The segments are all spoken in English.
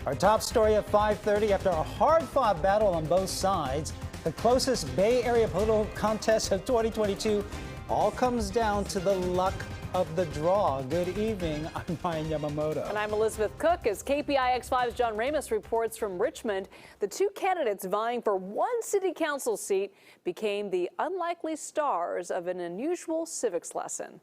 Our top story at 5:30, after a hard-fought battle on both sides, the closest Bay Area political contest of 2022 all comes down to the luck of the draw. Good evening, I'm Ryan Yamamoto. And I'm Elizabeth Cook. As KPIX 5's John Ramos reports from Richmond, the two candidates vying for one city council seat became the unlikely stars of an unusual civics lesson.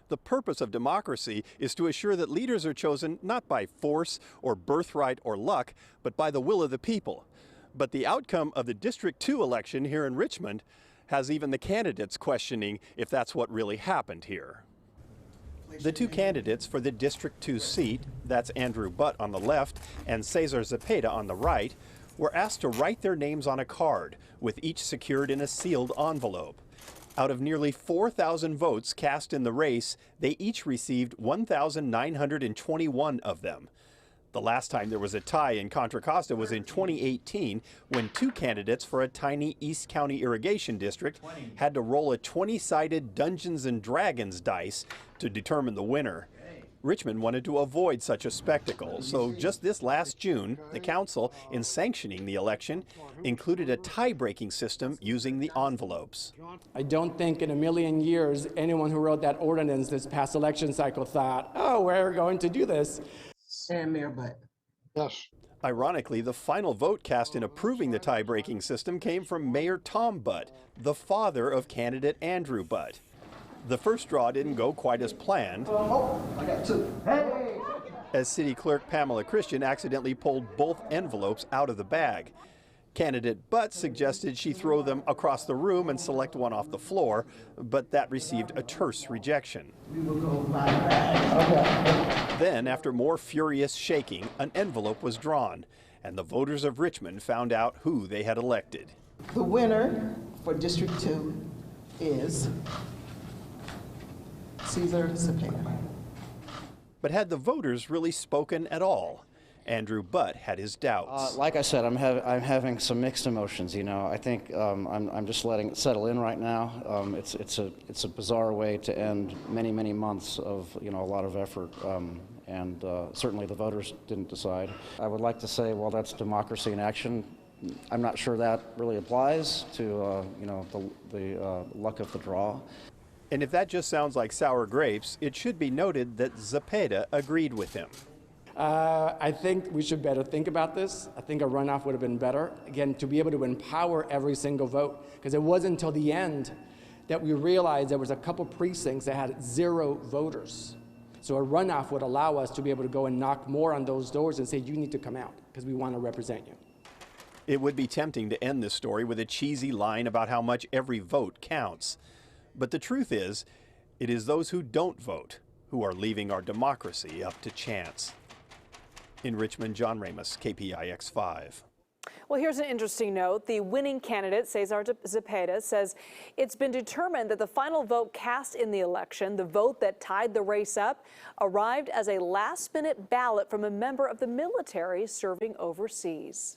The purpose of democracy is to assure that leaders are chosen not by force or birthright or luck, but by the will of the people. But the outcome of the District 2 election here in Richmond has even the candidates questioning if that's what really happened here. The two candidates for the District 2 seat, that's Andrew Butt on the left and Cesar Zepeda on the right, were asked to write their names on a card, with each secured in a sealed envelope. Out of nearly 4,000 votes cast in the race, they each received 1,921 of them. The last time there was a tie in Contra Costa was in 2018, when two candidates for a tiny East County irrigation district had to roll a 20-sided Dungeons and Dragons dice to determine the winner. Richmond wanted to avoid such a spectacle, so just this last June, the council, in sanctioning the election, included a tie-breaking system using the envelopes. I don't think in a million years anyone who wrote that ordinance this past election cycle thought, oh, we're going to do this. And Mayor Butt. Yes. Ironically, the final vote cast in approving the tie-breaking system came from Mayor Tom Butt, the father of candidate Andrew Butt. The first draw didn't go quite as planned, I got two. Hey! as City Clerk Pamela Christian accidentally pulled both envelopes out of the bag. Candidate Butt suggested she throw them across the room and select one off the floor, but that received a terse rejection. We will go by bag. Okay. Then, after more furious shaking, an envelope was drawn, and the voters of Richmond found out who they had elected. The winner for District 2 is Cesar Zepeda. But had the voters really spoken at all? Andrew Butt had his doubts. Like I said, I'm having some mixed emotions. You know, I think I'm just letting it settle in right now. It's a bizarre way to end many months of a lot of effort, and certainly the voters didn't decide. I would like to say, well, that's democracy in action. I'm not sure that really applies to the luck of the draw. And if that just sounds like sour grapes, it should be noted that Zepeda agreed with him. I think we should better think about this. I think a runoff would have been better, again, to be able to empower every single vote, because it wasn't until the end that we realized there was a couple precincts that had 0 voters. So a runoff would allow us to be able to go and knock more on those doors and say, you need to come out, because we want to represent you. It would be tempting to end this story with a cheesy line about how much every vote counts. But the truth is, it is those who don't vote who are leaving our democracy up to chance. In Richmond, John Ramos, KPIX 5. Well, here's an interesting note. The winning candidate, Cesar Zepeda, says it's been determined that the final vote cast in the election, the vote that tied the race up, arrived as a last-minute ballot from a member of the military serving overseas.